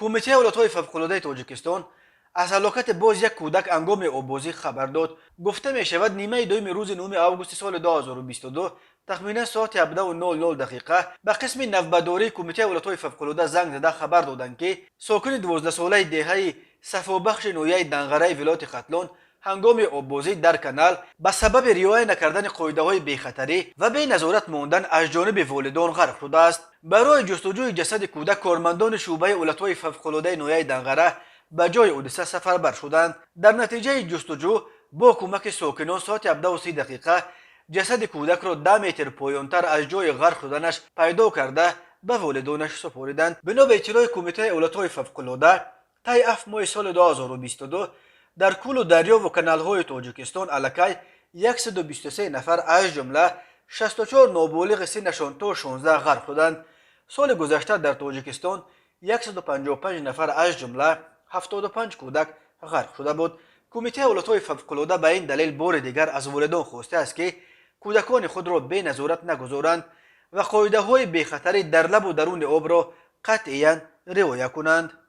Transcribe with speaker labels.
Speaker 1: کمیته اولویت‌های فوق‌العاده تاجیکستان از هلاکت باز یک کودک هنگام آببازی خبر داد. گفته می شود نیمه دوم روز 9 آگوست سال 2022 تخمینا ساعت 17:00 دقیقه به قسم نوبرداری کمیته اولویت‌های فوق‌العاده زنگ زده خبر دادند که ساکن 12 ساله دهه صفابخش نویه دنغره ولایت ختلان هنگام آببازی در کانال به سبب رعایت نکردن قاعده‌های بی‌خطری و بی نظارت ماندن از جانب والدان غرق شده است. برای جستجوی جسد کودک کارمندان شعبه اولویت‌های فوق‌العاده نویه دنغره به جای حادثه سفربر شدند. در نتیجه جستجو با کمک ساکنان ساعت 17:30 دقیقه جسد کودک را 10 متر پایین‌تر از جای غرق شدنش پیدا کرده به والدانش سپردند. بنا به اطلاع کمیته اولویت‌های فوق‌العاده طی 7 ماه سال 2022 در کل و دریا و کانال‌های تاجیکستان الکی 123 نفر از جمله 64 نابالغ سنشان تا 16 غرق شدند. سال گذشته در تاجیکستان 155 نفر از جمله 75 کودک غرق شده بود. کمیته اولویت‌های فوق‌العاده به این دلیل بار دیگر از والدان خواسته است که کودکان خود را بی نظارت نگذارند و قاعده‌های بی‌خطری در لب و درون آب را قطعاً رعایت کنند.